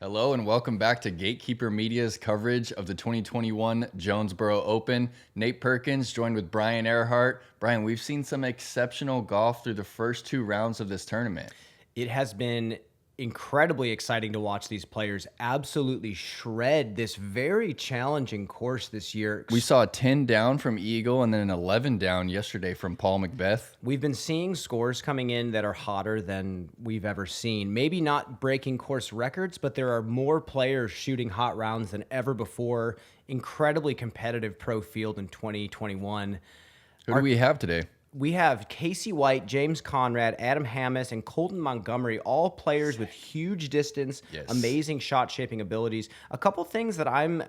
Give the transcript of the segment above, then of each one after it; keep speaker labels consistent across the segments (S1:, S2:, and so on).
S1: Hello and welcome back to Gatekeeper Media's coverage of the 2021 Jonesboro Open. Nate Perkins joined with Brian Earhart. Brian, we've seen some exceptional golf through the first two rounds of this tournament.
S2: It has been incredibly exciting to watch these players absolutely shred this very challenging course this year.
S1: We saw a 10 down from Eagle and then an 11 down yesterday from Paul Macbeth.
S2: We've been seeing scores coming in that are hotter than we've ever seen. Maybe not breaking course records, but there are more players shooting hot rounds than ever before. Incredibly competitive pro field in 2021.
S1: Who do we have today?
S2: We have Casey White, James Conrad, Adam Hammis, and Colten Montgomery, all players with huge distance, amazing shot shaping abilities. A couple things that I'm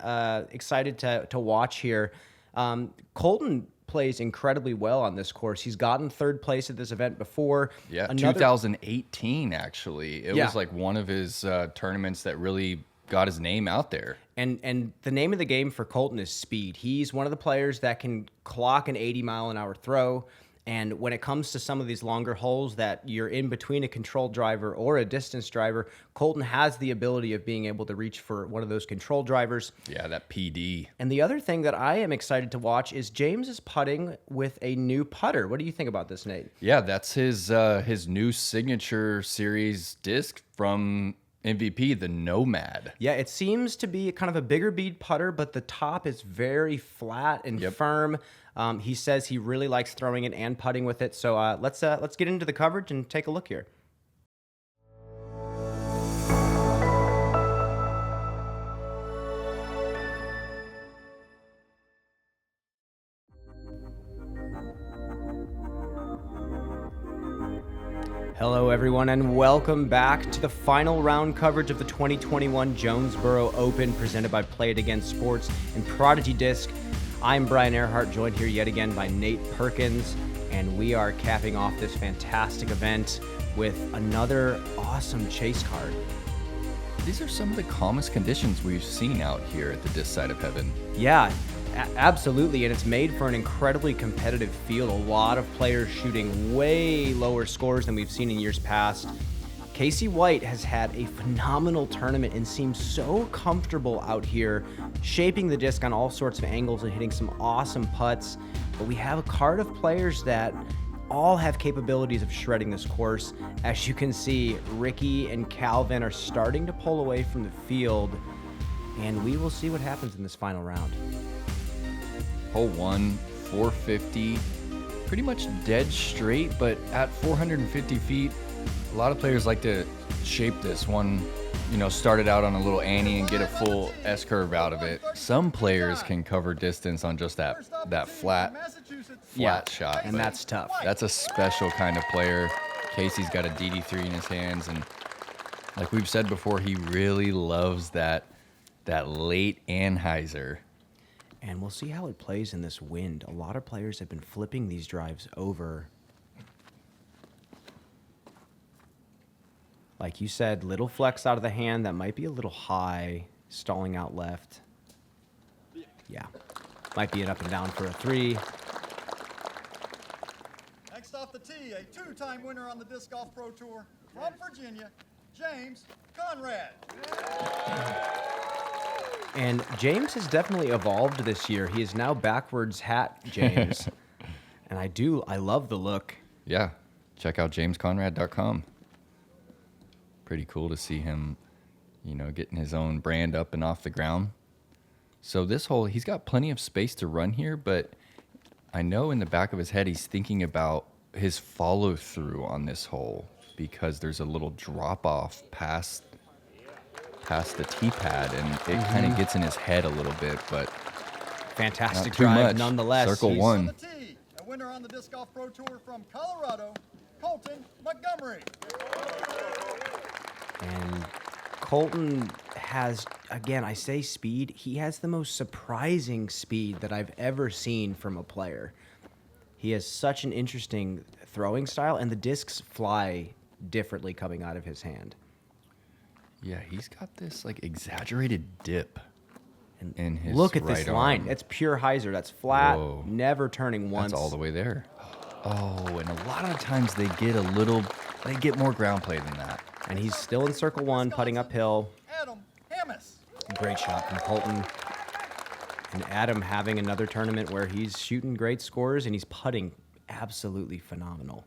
S2: excited to watch here. Colten plays incredibly well on this course. He's gotten third place at this event before.
S1: Yeah, 2018 actually. It was like one of his tournaments that really got his name out there.
S2: And the name of the game for Colten is speed. He's one of the players that can clock an 80-mile-an-hour throw. And when it comes to some of these longer holes that you're in between a control driver or a distance driver, Colten has the ability of being able to reach for one of those control drivers.
S1: Yeah, that PD.
S2: And the other thing that I am excited to watch is James is putting with a new putter. What do you think about this, Nate?
S1: Yeah, that's his new signature series disc from MVP, the Nomad.
S2: Yeah, it seems to be kind of a bigger bead putter, but the top is very flat and firm. He says he really likes throwing it and putting with it. So let's get into the coverage and take a look here. Hello, everyone, and welcome back to the final round coverage of the 2021 Jonesboro Open presented by Play It Again Sports and Prodigy Disc. I'm Brian Earhart, joined here yet again by Nate Perkins, and we are capping off this fantastic event with another awesome chase card.
S1: These are some of the calmest conditions we've seen out here at the disc side of heaven.
S2: Yeah, absolutely, and it's made for an incredibly competitive field. A lot of players shooting way lower scores than we've seen in years past. Casey White has had a phenomenal tournament and seems so comfortable out here, shaping the disc on all sorts of angles and hitting some awesome putts. But we have a card of players that all have capabilities of shredding this course. As you can see, Ricky and Calvin are starting to pull away from the field, and we will see what happens in this final round.
S1: Hole 1, 450, pretty much dead straight, but at 450 feet, a lot of players like to shape this one, started out on a little Annie and get a full S-curve out of it. Some players can cover distance on just that flat shot.
S2: And that's tough.
S1: That's a special kind of player. Casey's got a DD3 in his hands, and like we've said before, he really loves that late Anheuser.
S2: And we'll see how it plays in this wind. A lot of players have been flipping these drives over. Like you said, little flex out of the hand. That might be a little high, stalling out left. Yeah, might be an up and down for a 3.
S3: Next off the tee, a 2-time winner on the Disc Golf Pro Tour from Virginia, James Conrad.
S2: And James has definitely evolved this year. He is now backwards hat James. And I love the look.
S1: Yeah, check out jamesconrad.com. Pretty cool to see him, getting his own brand up and off the ground. So this hole, he's got plenty of space to run here, but I know in the back of his head he's thinking about his follow through on this hole because there's a little drop off past the tee pad, and it kind of gets in his head a little bit, but
S2: fantastic
S1: not too
S2: drive
S1: much.
S2: nonetheless.
S1: Circle 1.
S3: On the tee, a winner on the Disc Golf Pro Tour from Colorado, Colten Montgomery.
S2: And Colten has, again, I say speed. He has the most surprising speed that I've ever seen from a player. He has such an interesting throwing style, and the discs fly differently coming out of his hand.
S1: Yeah, he's got this exaggerated dip in his
S2: Look at
S1: right
S2: this
S1: arm.
S2: line. It's pure hyzer. That's flat,
S1: Whoa.
S2: never turning once.
S1: That's all the way there. Oh, and a lot of times they get more ground play than that.
S2: And he's still in circle 1, putting uphill.
S3: Adam
S2: Great shot from Colten. And Adam having another tournament where he's shooting great scores and he's putting absolutely phenomenal.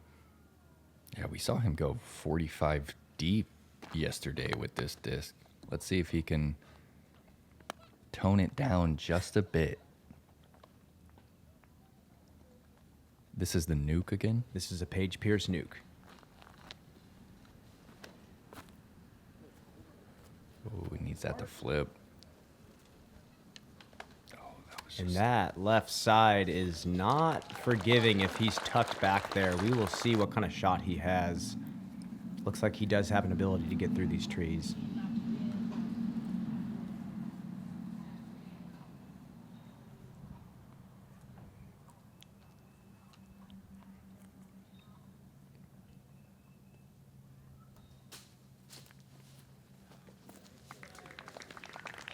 S1: Yeah, we saw him go 45 deep yesterday with this disc. Let's see if he can tone it down just a bit. This is the nuke again?
S2: This is a Paige Pierce nuke.
S1: Oh, he needs that to flip.
S2: And that left side is not forgiving if he's tucked back there. We will see what kind of shot he has. Looks like he does have an ability to get through these trees.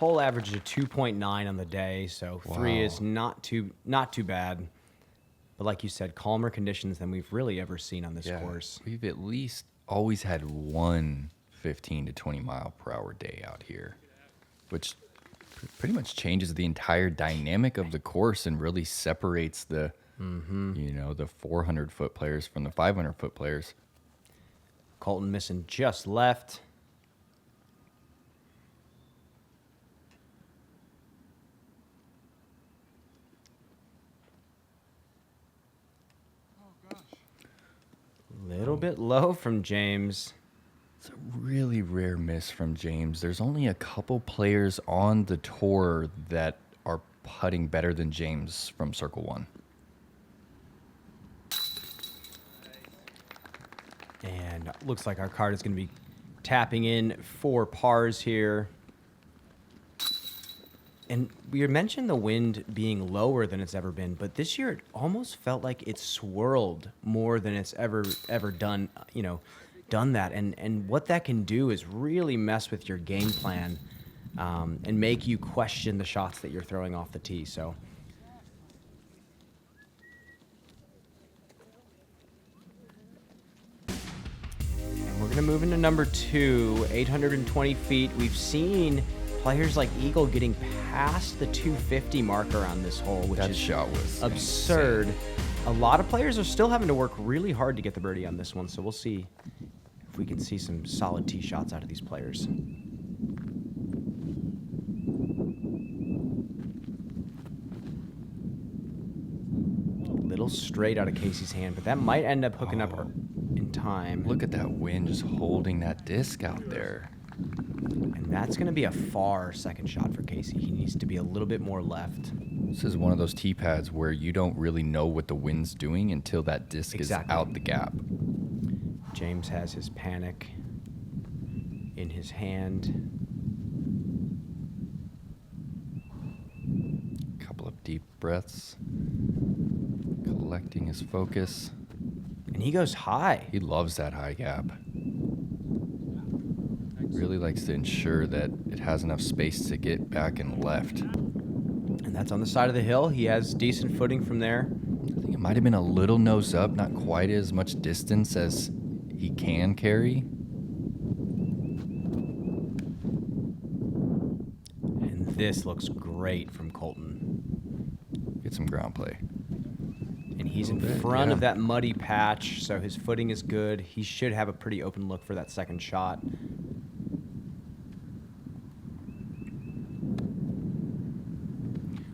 S2: Hole average of 2.9 on the day, so 3 is not too bad. But like you said, calmer conditions than we've really ever seen on this course.
S1: We've at least always had one 15 to 20 mile per hour day out here, which pretty much changes the entire dynamic of the course and really separates the the 400-foot players from the 500-foot players.
S2: Colten missing just left. Little bit low from James.
S1: It's a really rare miss from James. There's only a couple players on the tour that are putting better than James from Circle 1.
S2: And looks like our card is going to be tapping in 4 pars here. And we mentioned the wind being lower than it's ever been, but this year it almost felt like it swirled more than it's ever done, done that. And what that can do is really mess with your game plan and make you question the shots that you're throwing off the tee. So and we're going to move into number 2, 820 feet. We've seen players like Eagle getting past the 250 marker on this hole, which
S1: That
S2: is
S1: shot was
S2: absurd.
S1: insane.
S2: A lot of players are still having to work really hard to get the birdie on this one, so we'll see if we can see some solid tee shots out of these players. Little straight out of Casey's hand, but that might end up hooking up in time.
S1: Look at that wind just holding that disc out there.
S2: And that's going to be a far second shot for Casey. He needs to be a little bit more left.
S1: This is one of those tee pads where you don't really know what the wind's doing until that disc is out the gap.
S2: James has his panic in his hand.
S1: Couple of deep breaths. Collecting his focus.
S2: And he goes high.
S1: He loves that high gap. Really likes to ensure that it has enough space to get back and left.
S2: And that's on the side of the hill. He has decent footing from there.
S1: I think it might have been a little nose up, not quite as much distance as he can carry.
S2: And this looks great from Colten.
S1: Get some ground play.
S2: And he's in
S1: bit,
S2: front of
S1: yeah.
S2: that muddy patch, so his footing is good. He should have a pretty open look for that second shot.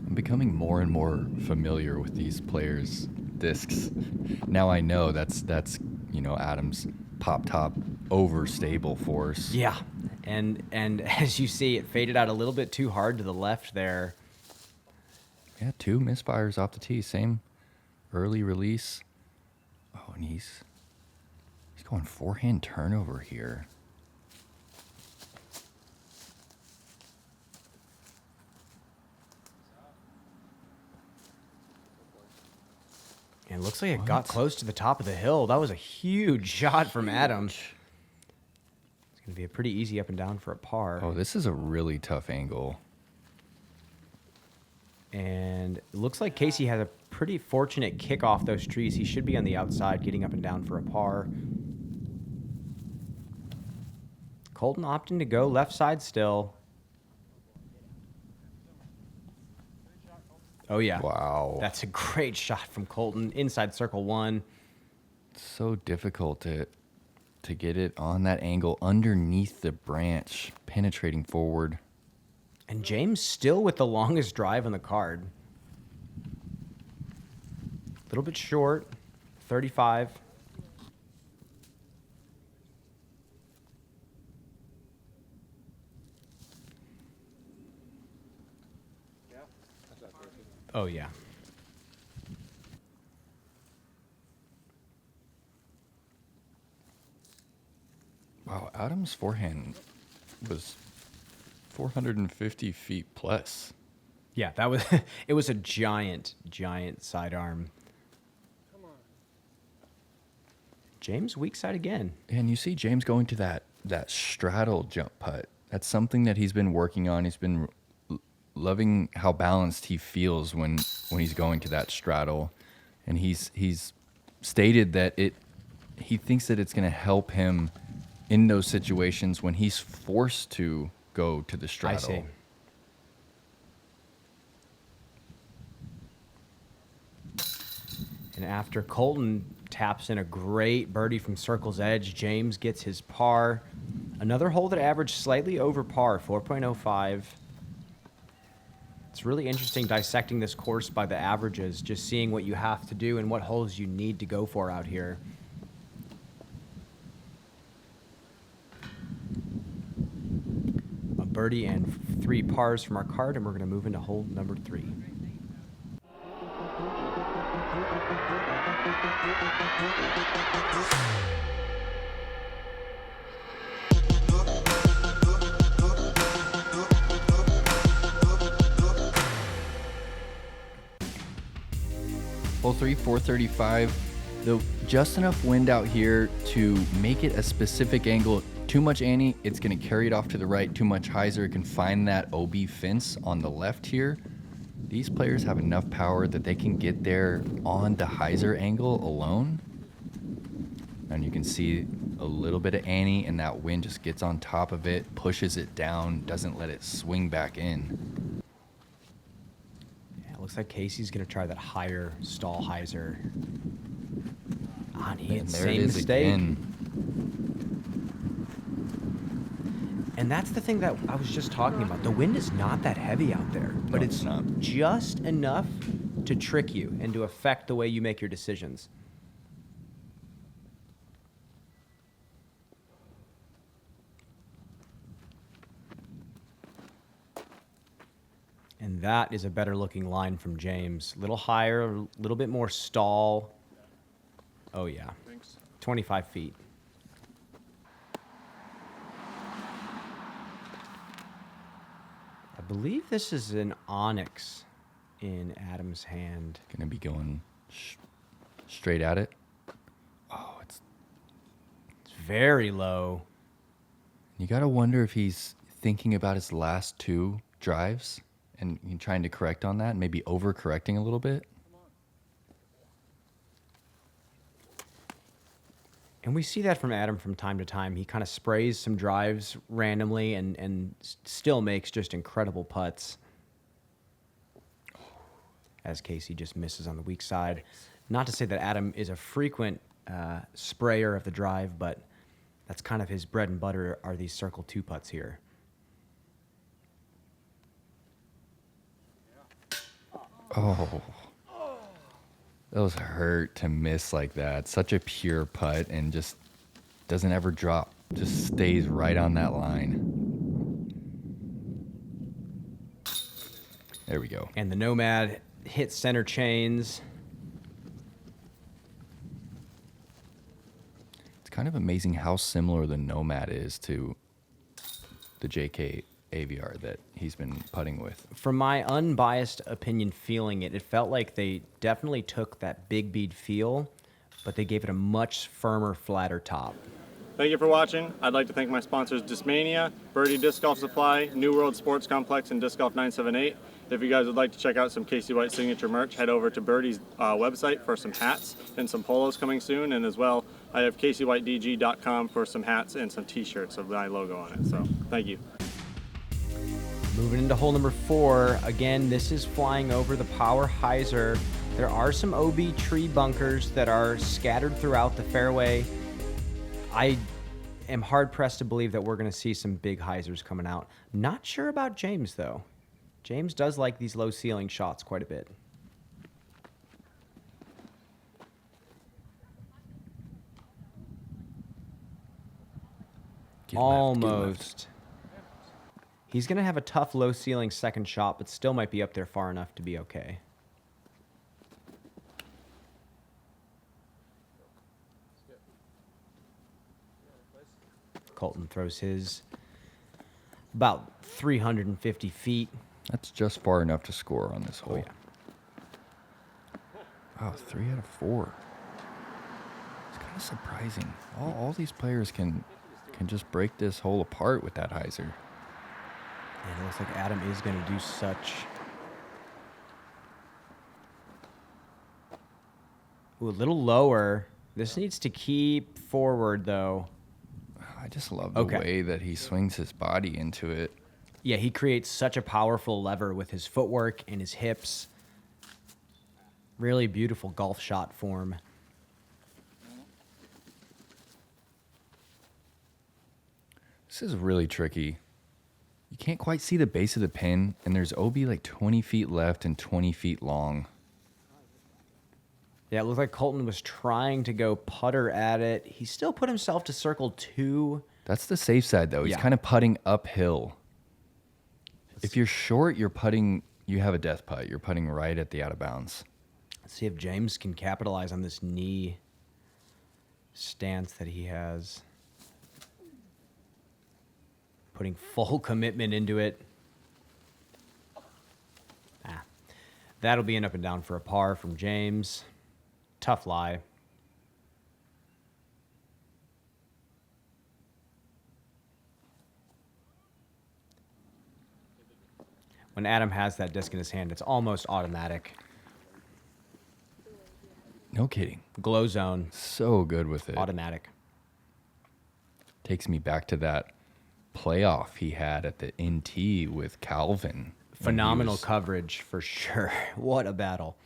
S1: I'm becoming more and more familiar with these players' discs. Now I know that's Adam's pop top overstable force.
S2: Yeah, and as you see, it faded out a little bit too hard to the left there.
S1: Yeah, 2 misfires off the tee, same early release. Oh, and he's going forehand turnover here.
S2: And it looks like it got close to the top of the hill. That was a huge shot from Adam. It's going to be a pretty easy up and down for a par.
S1: Oh, this is a really tough angle.
S2: And it looks like Casey has a pretty fortunate kick off those trees. He should be on the outside getting up and down for a par. Colten opting to go left side still. Oh, yeah.
S1: Wow.
S2: That's a great shot from Colten inside circle 1.
S1: So difficult to get it on that angle underneath the branch, penetrating forward.
S2: And James still with the longest drive on the card. A little bit short, 35. Oh, yeah.
S1: Wow, Adam's forehand was 450 feet plus.
S2: Yeah, that was it was a giant sidearm. James weak side again.
S1: And you see James going to that straddle jump putt. That's something that he's been working on. He's been loving how balanced he feels when he's going to that straddle. And he's stated that he thinks that it's going to help him in those situations when he's forced to go to the straddle.
S2: I see. And after Colten taps in a great birdie from circle's edge, James gets his par. Another hole that averaged slightly over par, 4.05. It's really interesting dissecting this course by the averages, just seeing what you have to do and what holes you need to go for out here. A birdie and 3 pars from our card, and we're going to move into hole number 3.
S1: Hole 3, 435. Just enough wind out here to make it a specific angle. Too much ante, it's going to carry it off to the right. Too much hyzer, it can find that OB fence on the left here. These players have enough power that they can get there on the hyzer angle alone. And you can see a little bit of ante, and that wind just gets on top of it, pushes it down, doesn't let it swing back in.
S2: Yeah, it looks like Casey's going to try that higher stall hyzer. Ah, and he had the
S1: there it
S2: same
S1: is
S2: mistake.
S1: again.
S2: And that's the thing that I was just talking about. The wind is not that heavy out there, but
S1: No,
S2: it's
S1: it's not.
S2: just enough to trick you and to affect the way you make your decisions. And that is a better looking line from James. A little higher, a little bit more stall. Oh, yeah. 25 feet. I believe this is an onyx in Adam's hand.
S1: Gonna be going straight at it. Oh, it's
S2: Very low.
S1: you gotta wonder if he's thinking about his last 2 drives and trying to correct on that, maybe overcorrecting a little bit.
S2: And we see that from Adam from time to time. He kind of sprays some drives randomly and still makes just incredible putts. As Casey just misses on the weak side. Not to say that Adam is a frequent sprayer of the drive, but that's kind of his bread and butter are these circle 2 putts here.
S1: Oh, those hurt to miss like that. Such a pure putt and just doesn't ever drop. Just stays right on that line. There we go.
S2: And the Nomad hits center chains.
S1: It's kind of amazing how similar the Nomad is to the JK AVR that he's been putting with.
S2: From my unbiased opinion, feeling it felt like they definitely took that big bead feel, but they gave it a much firmer, flatter top.
S4: Thank you for watching. I'd like to thank my sponsors Discmania, Birdie Disc Golf Supply, New World Sports Complex, and Disc Golf 978. If you guys would like to check out some Casey White signature merch, head over to Birdie's website for some hats and some polos coming soon. And as well, I have CaseyWhiteDG.com for some hats and some t-shirts with my logo on it. So thank you.
S2: Moving into hole number 4. Again, this is flying over the power hyzer. There are some OB tree bunkers that are scattered throughout the fairway. I am hard-pressed to believe that we're going to see some big hyzers coming out. Not sure about James, though. James does like these low ceiling shots quite a bit. Almost. He's going to have a tough low ceiling second shot, but still might be up there far enough to be okay. Colten throws his about 350 feet.
S1: That's just far enough to score on this hole.
S2: Oh, yeah.
S1: Wow, 3 out of 4. It's kind of surprising. All these players can just break this hole apart with that hyzer.
S2: And it looks like Adam is going to do such. Ooh, a little lower. This needs to keep forward, though.
S1: I just love the way that he swings his body into it.
S2: Yeah, he creates such a powerful lever with his footwork and his hips. Really beautiful golf shot form.
S1: This is really tricky. You can't quite see the base of the pin, and there's OB like 20 feet left and 20 feet long.
S2: Yeah, it looked like Colten was trying to go putter at it. He still put himself to circle 2.
S1: That's the safe side, though. He's kind of putting uphill. If you're short, you're putting, you have a death putt. You're putting right at the out of bounds.
S2: Let's see if James can capitalize on this knee stance that he has. Putting full commitment into it. That'll be an up and down for a par from James. Tough lie. When Adam has that disc in his hand, it's almost automatic.
S1: No kidding.
S2: Glow zone.
S1: So good with it.
S2: Automatic.
S1: Takes me back to that playoff he had at the NT with Calvin.
S2: Phenomenal coverage for sure. What a battle.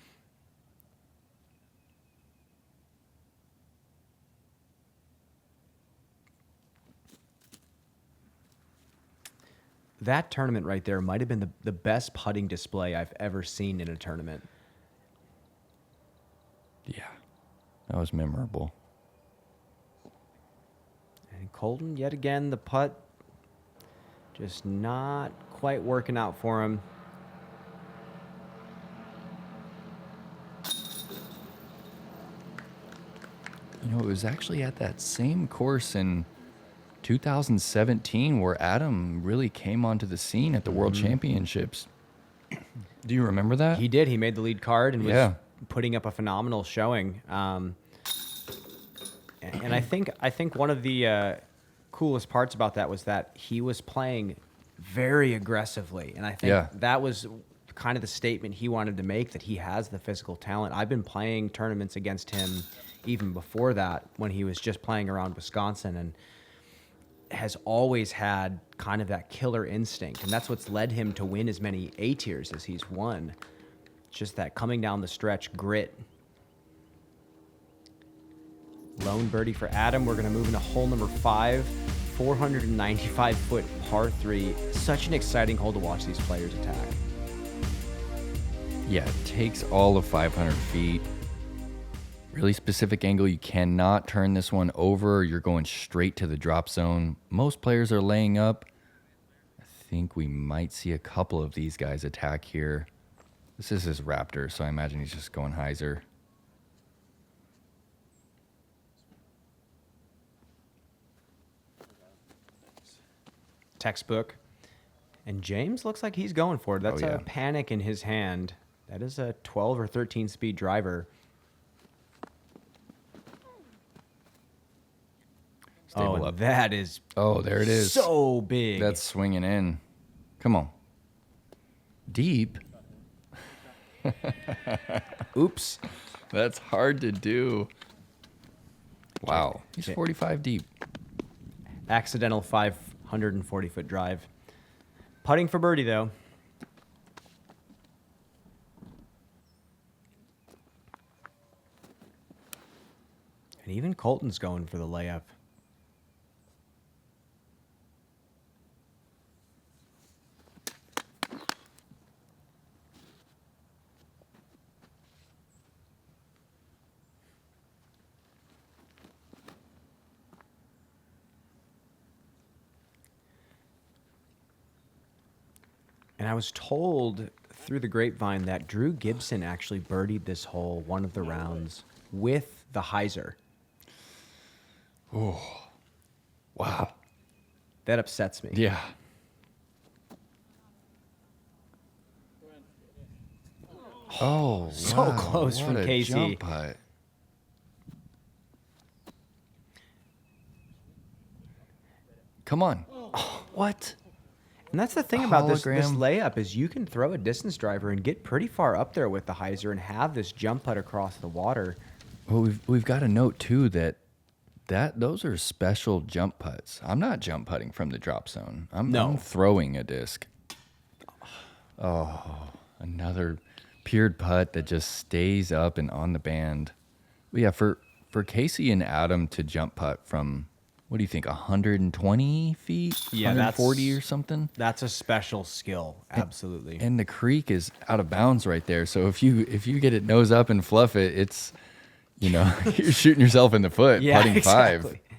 S2: That tournament right there might have been the best putting display I've ever seen in a tournament.
S1: Yeah, that was memorable.
S2: And Colten, yet again, the putt just not quite working out for him.
S1: You know, it was actually at that same course in 2017 where Adam really came onto the scene at the World Championships. Do you remember that?
S2: He did. He made the lead card and was putting up a phenomenal showing. And I think one of the coolest parts about that was that he was playing very aggressively. And I think that was kind of the statement he wanted to make, that he has the physical talent. I've been playing tournaments against him even before that when he was just playing around Wisconsin, and has always had kind of that killer instinct. And that's what's led him to win as many A tiers as he's won. Just that coming down the stretch grit. Lone birdie for Adam. We're going to move into hole number 5, 495-foot par 3. Such an exciting hole to watch these players attack.
S1: Yeah, it takes all of 500 feet. Really specific angle. You cannot turn this one over. You're going straight to the drop zone. Most players are laying up. I think we might see a couple of these guys attack here. This is his Raptor, so I imagine he's just going hyzer.
S2: Textbook. And James looks like he's going for it. That's a panic in his hand. That is a 12 or 13 speed driver.
S1: Stable up.
S2: That is
S1: there it is.
S2: So big.
S1: That's swinging in. Come on. Deep.
S2: Oops.
S1: That's hard to do. Wow. He's 45 deep.
S2: Accidental 540-foot drive. Putting for birdie, though. And even Colton's going for the layup. And I was told through the grapevine that Drew Gibson actually birdied this hole one of the rounds with the hyzer.
S1: Oh, wow.
S2: That upsets me.
S1: Yeah. Oh,
S2: So
S1: wow.
S2: close
S1: What
S2: from
S1: a
S2: Casey.
S1: jump putt. Come on. What?
S2: And that's the thing about this
S1: Hologram.
S2: layup is you can throw a distance driver and get pretty far up there with the hyzer and have this jump putt across the water.
S1: Well, we've got to note too that those are special jump putts. I'm not jump putting from the drop zone. I'm throwing a disc. Oh, another piered putt that just stays up and on the band. But yeah, for Casey and Adam to jump putt from, what do you think, 120 feet?
S2: Yeah,
S1: 140 or something?
S2: That's a special skill, absolutely.
S1: And the creek is out of bounds right there. So if you get it nose up and fluff it, it's, you're shooting yourself in the foot, putting
S2: exactly.
S1: 5.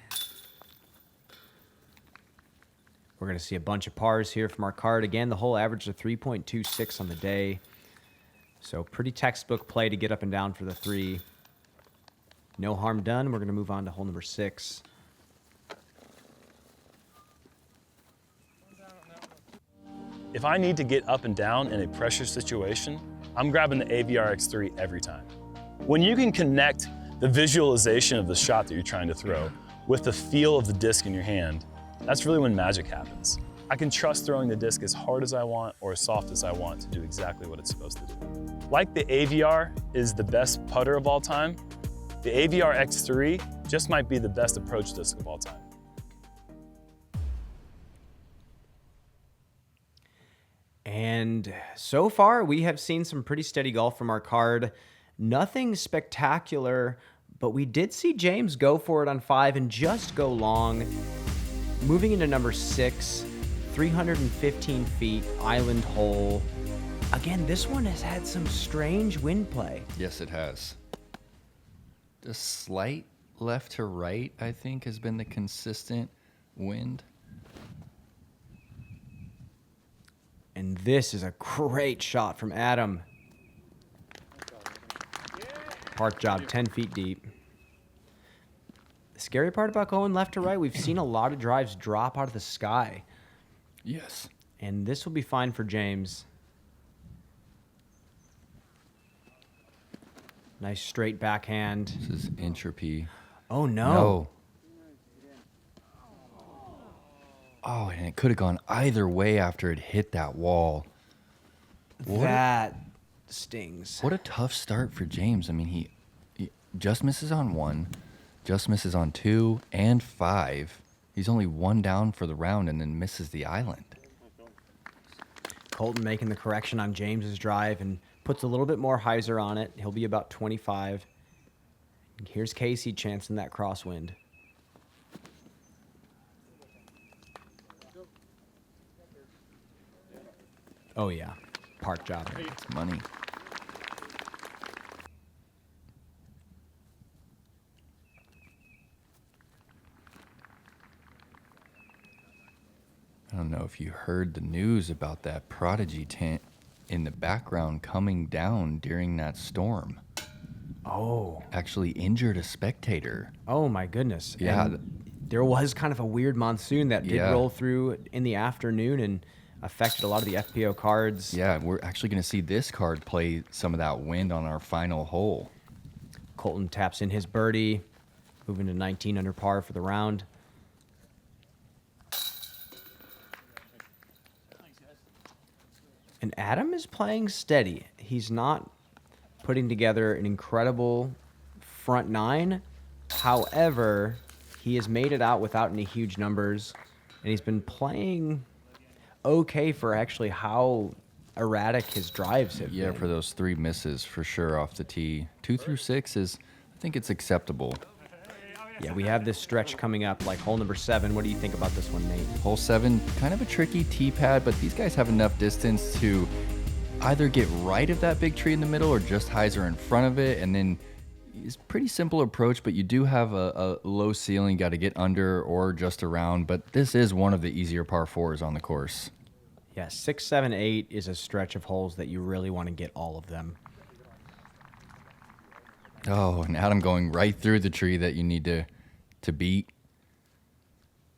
S2: We're going to see a bunch of pars here from our card. Again, the whole average of 3.26 on the day. So pretty textbook play to get up and down for the 3. No harm done. We're going to move on to hole number 6.
S5: If I need to get up and down in a pressure situation, I'm grabbing the AVR X3 every time. When you can connect the visualization of the shot that you're trying to throw with the feel of the disc in your hand, that's really when magic happens. I can trust throwing the disc as hard as I want or as soft as I want to do exactly what it's supposed to do. Like the AVR is the best putter of all time, the AVR X3 just might be the best approach disc of all time.
S2: And so far, we have seen some pretty steady golf from our card. Nothing spectacular, but we did see James go for it on 5 and just go long. Moving into number 6, 315 feet, island hole. Again, this one has had some strange wind play.
S1: Yes, it has. Just slight left to right, I think, has been the consistent wind.
S2: And this is a great shot from Adam. Park job, 10 feet deep. The scary part about going left to right, we've seen a lot of drives drop out of the sky.
S1: Yes.
S2: And this will be fine for James. Nice straight backhand.
S1: This is entropy.
S2: Oh, no.
S1: No. Oh, and it could have gone either way after it hit that wall.
S2: That stings.
S1: What a tough start for James. I mean, he just misses on 1, just misses on 2 and 5. He's only 1 down for the round and then misses the island.
S2: Colten making the correction on James's drive and puts a little bit more hyzer on it. He'll be about 25. And here's Casey chancing that crosswind. Oh, yeah. Park job.
S1: It's money. I don't know if you heard the news about that Prodigy tent in the background coming down during that storm.
S2: Oh.
S1: Actually injured a spectator.
S2: Oh, my goodness.
S1: Yeah.
S2: And there was kind of a weird monsoon that did roll through in the afternoon and affected a lot of the FPO cards.
S1: Yeah, we're actually going to see this card play some of that wind on our final hole.
S2: Colten taps in his birdie, moving to 19 under par for the round. And Adam is playing steady. He's not putting together an incredible front 9. However, he has made it out without any huge numbers, and he's been playing okay for actually how erratic his drives have
S1: Yeah,
S2: been.
S1: for those 3 misses for sure off the tee. 2 through 6 is, I think it's acceptable.
S2: Yeah, we have this stretch coming up, like hole number 7. What do you think about this one, Nate?
S1: Hole 7, kind of a tricky tee pad, but these guys have enough distance to either get right of that big tree in the middle or just hyzer in front of it. And then it's pretty simple approach, but you do have a low ceiling, got to get under or just around. But this is one of the easier par 4s on the course.
S2: Yeah, 6, 7, 8 is a stretch of holes that you really want to get all of them.
S1: Oh, and Adam going right through the tree that you need to beat.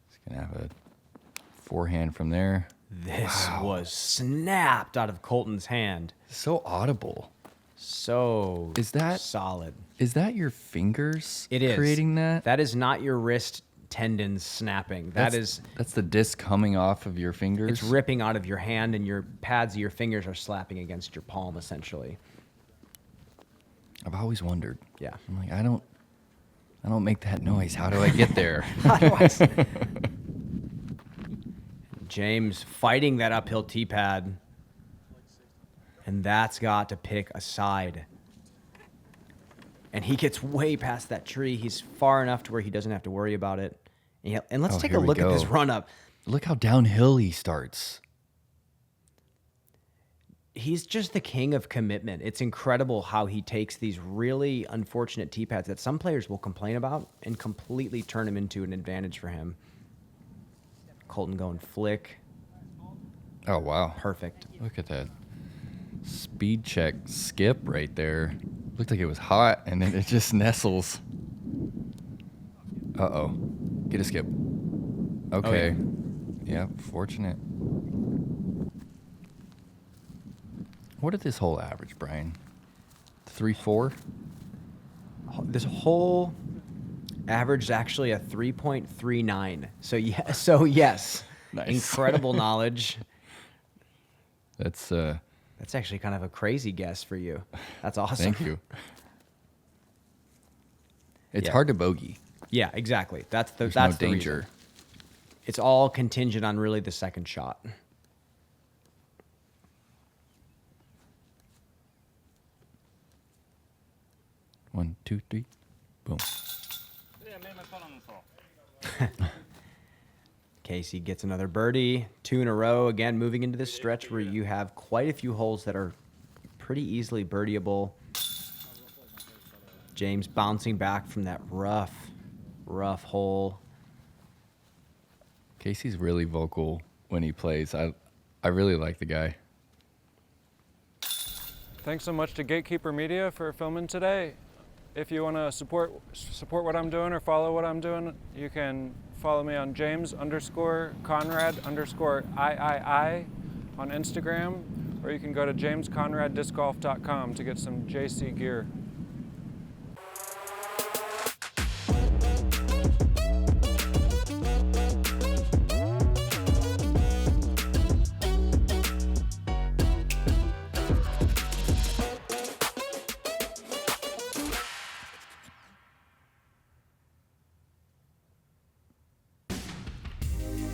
S1: He's going to have a forehand from there.
S2: This was snapped out of Colton's hand.
S1: So audible.
S2: So
S1: Is that-
S2: solid?
S1: Is that your fingers
S2: It is
S1: creating that?
S2: That is not your wrist tendons snapping.
S1: That's the disc coming off of your fingers.
S2: It's ripping out of your hand, and your pads of your fingers are slapping against your palm, essentially.
S1: I've always wondered.
S2: Yeah.
S1: I'm like, I don't make that noise. How do I get there?
S2: James fighting that uphill tee pad, and that's got to pick a side. And he gets way past that tree. He's far enough to where he doesn't have to worry about it. And let's
S1: Oh,
S2: take
S1: here
S2: a
S1: we
S2: look at this
S1: go.
S2: run up.
S1: Look how downhill he starts.
S2: He's just the king of commitment. It's incredible how he takes these really unfortunate tee pads that some players will complain about and completely turn them into an advantage for him. Colton going flick.
S1: Oh, wow.
S2: Perfect.
S1: Look at that speed check skip right there. Looked like it was hot, and then it just nestles. Uh-oh. Get a skip. Okay. Yeah, fortunate. What did this whole average, Brian? 3-4?
S2: This whole average is actually a 3.39. So yes.
S1: Nice.
S2: Incredible knowledge.
S1: That's
S2: That's actually kind of a crazy guess for you. That's awesome.
S1: thank you. It's
S2: Yeah.
S1: hard to bogey.
S2: Yeah, exactly. That's
S1: There's
S2: the
S1: no
S2: reason.
S1: danger.
S2: It's all contingent on really the second shot.
S1: One, two, three, boom.
S4: Yeah, I made my putt on this hole.
S2: Casey gets another birdie, 2 in a row. Again, moving into this stretch where you have quite a few holes that are pretty easily birdieable. James bouncing back from that rough hole.
S1: Casey's really vocal when he plays. I really like the guy.
S6: Thanks so much to Gatekeeper Media for filming today. If you want to support what I'm doing or follow what I'm doing, you can follow me on James_Conrad_III on Instagram, or you can go to jamesconraddiscgolf.com to get some JC gear.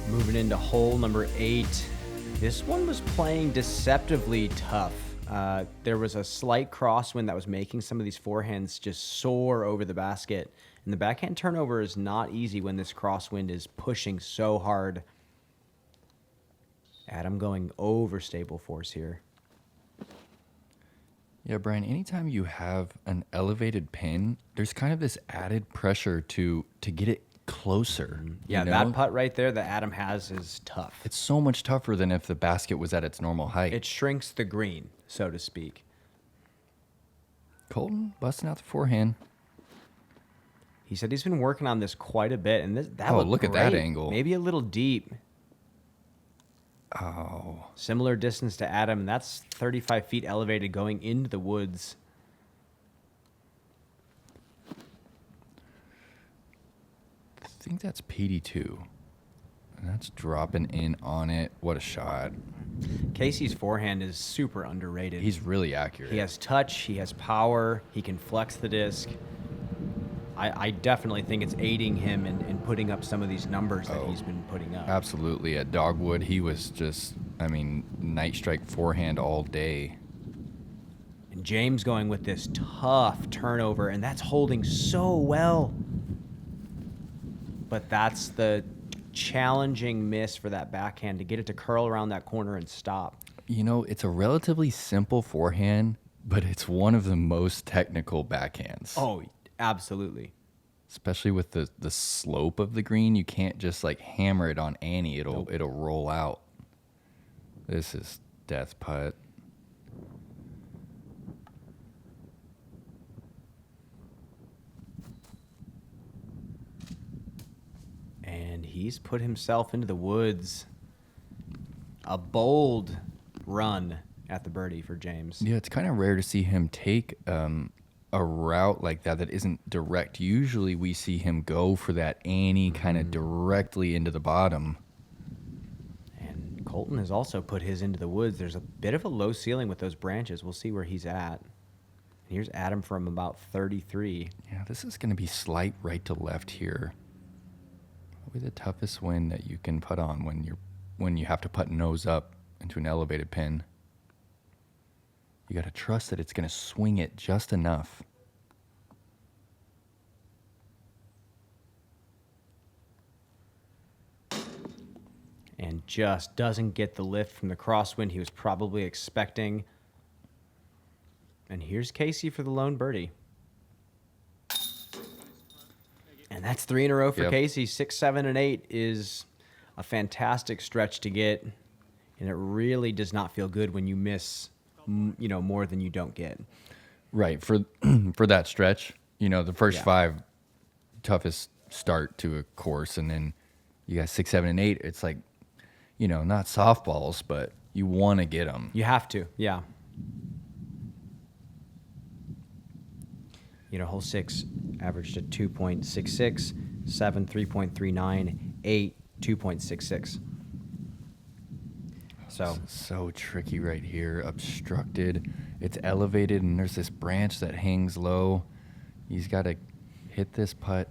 S2: Moving into hole number 8. This one was playing deceptively tough. There was a slight crosswind that was making some of these forehands just soar over the basket. And the backhand turnover is not easy when this crosswind is pushing so hard. Adam going over stable force here.
S1: Yeah, Brian, anytime you have an elevated pin, there's kind of this added pressure to get it closer.
S2: Yeah,
S1: you know?
S2: that putt right there that Adam has is tough.
S1: It's so much tougher than if the basket was at its normal height.
S2: It shrinks the green, so to speak.
S1: Colton busting out the forehand.
S2: He said he's been working on this quite a bit, and that
S1: Oh,
S2: looked
S1: look at that
S2: great.
S1: angle.
S2: Maybe a little deep.
S1: Oh,
S2: Similar distance to Adam, and that's 35 feet elevated going into the woods.
S1: I think that's PD2. And that's dropping in on it. What a shot.
S2: Casey's forehand is super underrated.
S1: He's really accurate.
S2: He has touch, he has power, he can flex the disc. I definitely think it's aiding him in putting up some of these numbers that
S1: Oh.
S2: he's been putting up.
S1: Absolutely. At Dogwood, he was just I mean, night strike forehand all day.
S2: And James going with this tough turnover, and that's holding so well. But that's the challenging miss for that backhand to get it to curl around that corner and stop.
S1: You know, it's a relatively simple forehand, but it's one of the most technical backhands.
S2: Oh, absolutely.
S1: Especially with the slope of the green, you can't just like hammer it on Annie. It'll roll out. This is death putt.
S2: And he's put himself into the woods. A bold run at the birdie for James.
S1: Yeah, it's kind of rare to see him take a route like that isn't direct. Usually we see him go for that Annie kind of directly into the bottom.
S2: And Colten has also put his into the woods. There's a bit of a low ceiling with those branches. We'll see where he's at. Here's Adam from about 33.
S1: Yeah, this is going to be slight right to left here. Probably the toughest wind that you can put on when you have to put nose up into an elevated pin. You got to trust that it's going to swing it just enough.
S2: And just doesn't get the lift from the crosswind he was probably expecting. And here's Casey for the lone birdie. And that's 3 in a row for
S1: Yep.
S2: Casey. 6, 7, and 8 is a fantastic stretch to get. And it really does not feel good when you miss, more than you don't get.
S1: Right, for that stretch, the first 5, toughest start to a course, and then you got 6, 7, and 8. It's like, not softballs, but you want to get them.
S2: You have to, yeah. Hole 6 averaged a 2.66, 7, 3.39, 8, 2.66.
S1: So tricky right here, obstructed. It's elevated, and there's this branch that hangs low. He's got to hit this putt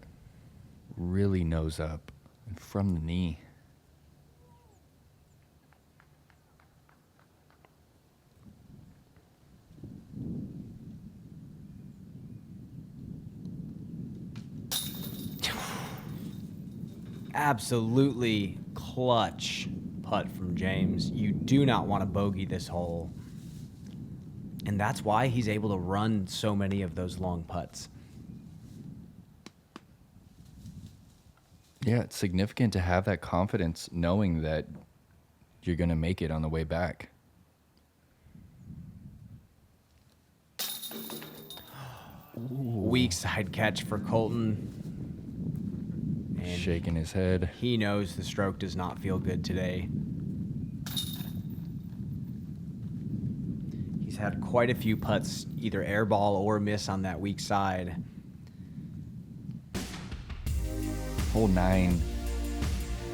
S1: really nose up and from the knee.
S2: Absolutely clutch putt from James. You do not want to bogey this hole. And that's why he's able to run so many of those long putts.
S1: Yeah, it's significant to have that confidence knowing that you're going to make it on the way back.
S2: Weak side catch for Colten. And
S1: Shaking his head.
S2: he knows the stroke does not feel good today. He's had quite a few putts, either airball or miss on that weak side.
S1: Hole 9.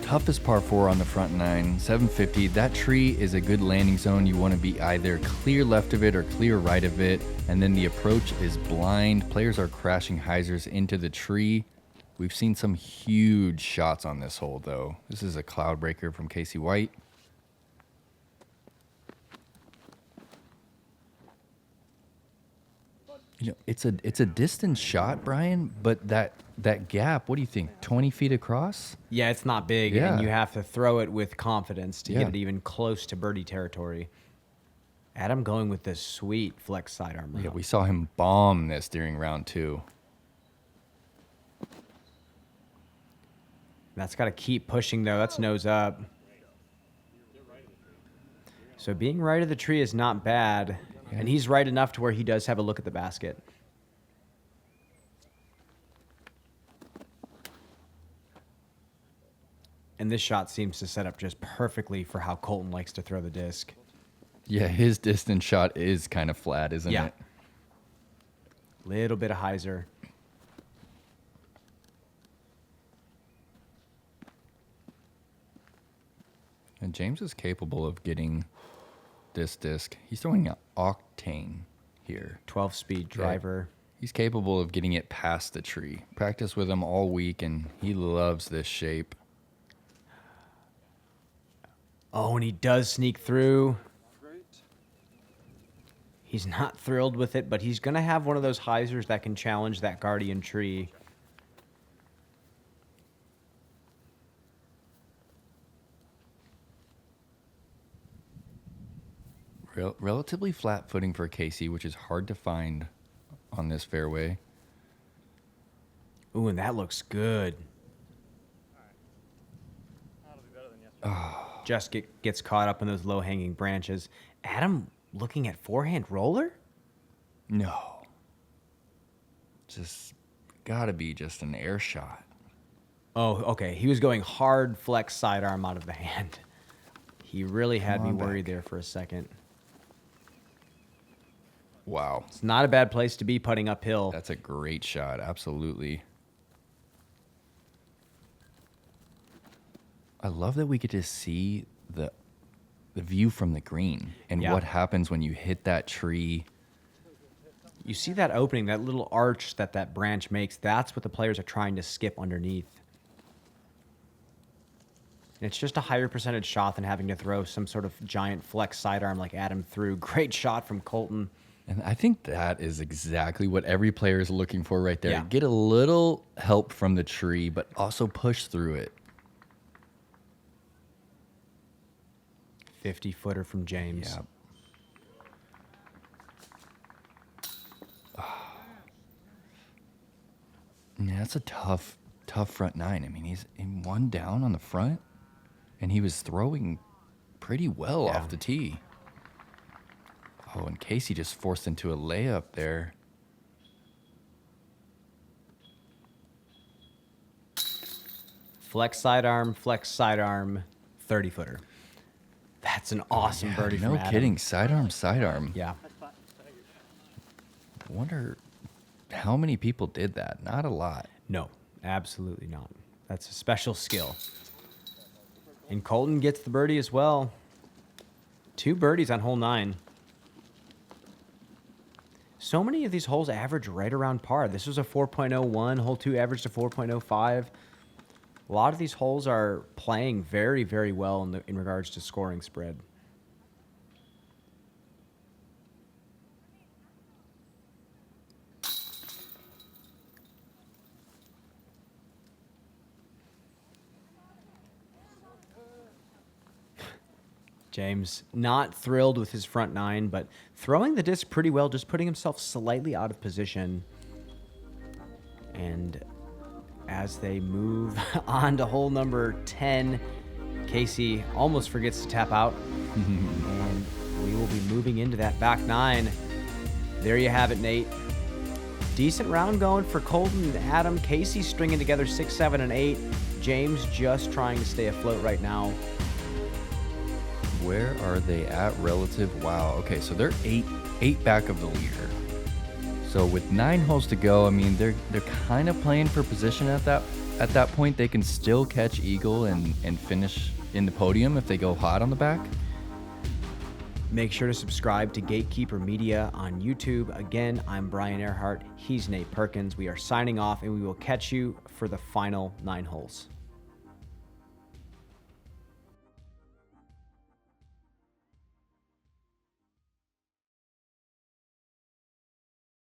S1: Toughest par 4 on the front 9. 750. That tree is a good landing zone. You want to be either clear left of it or clear right of it. And then the approach is blind. Players are crashing hyzers into the tree. We've seen some huge shots on this hole, though. This is a cloud breaker from Casey White. It's a distant shot, Brian, but that gap, what do you think, 20 feet across?
S2: Yeah, it's not big,
S1: Yeah.
S2: and you have to throw it with confidence to
S1: Yeah.
S2: get it even close to birdie territory. Adam going with this sweet flex sidearm route.
S1: Yeah, we saw him bomb this during round 2.
S2: That's got to keep pushing, though. That's nose up. So being right of the tree is not bad, and he's right enough to where he does have a look at the basket. And this shot seems to set up just perfectly for how Colten likes to throw the disc.
S1: Yeah, his distance shot is kind of flat, isn't
S2: Yeah.
S1: it?
S2: Little bit of hyzer.
S1: And James is capable of getting this disc. He's throwing an octane here.
S2: 12-speed driver.
S1: He's capable of getting it past the tree. Practiced with him all week, and he loves this shape.
S2: Oh, and he does sneak through. He's not thrilled with it, but he's going to have one of those hyzers that can challenge that guardian tree.
S1: Relatively flat footing for Casey, which is hard to find on this fairway.
S2: Ooh, and that looks good. Just gets caught up in those low-hanging branches. Adam looking at forehand roller?
S1: No. Just gotta be just an air shot.
S2: Oh, okay. He was going hard flex sidearm out of the hand. He really had me worried there for a second.
S1: Wow.
S2: It's not a bad place to be putting uphill.
S1: That's a great shot. Absolutely. I love that we get to see the view from the green and what happens when you hit that tree.
S2: You see that opening, that little arch that branch makes. That's what the players are trying to skip underneath. And it's just a higher percentage shot than having to throw some sort of giant flex sidearm like Adam threw. Great shot from Colten.
S1: And I think that is exactly what every player is looking for right there.
S2: Yeah.
S1: Get a little help from the tree, but also push through it.
S2: 50-footer from James.
S1: Yeah. Yeah, that's a tough front nine. I mean, he's in one down on the front, and he was throwing pretty well off the tee. Oh, and Casey just forced into a layup there.
S2: Flex sidearm, 30-footer. That's an awesome birdie from Adam.
S1: No kidding. Sidearm.
S2: Yeah.
S1: I wonder how many people did that. Not a lot.
S2: No, absolutely not. That's a special skill. And Colten gets the birdie as well. 2 birdies on hole 9. So many of these holes average right around par. This was a 4.01. Hole 2 averaged a 4.05. A lot of these holes are playing very, very well in regards to scoring spread. James not thrilled with his front 9, but throwing the disc pretty well, just putting himself slightly out of position. And as they move on to hole number 10, Casey almost forgets to tap out. And we will be moving into that back 9. There you have it, Nate. Decent round going for Colten and Adam. Casey stringing together 6, 7, and 8. James just trying to stay afloat right now.
S1: Where are they at relative? Wow. Okay, so they're eight back of the leader. So with 9 holes to go, I mean they're kind of playing for position at that point. They can still catch eagle and finish in the podium if they go hot on the back.
S2: Make sure to subscribe to Gatekeeper Media on YouTube. Again, I'm Brian Earhart. He's Nate Perkins. We are signing off, and we will catch you for the final 9 holes.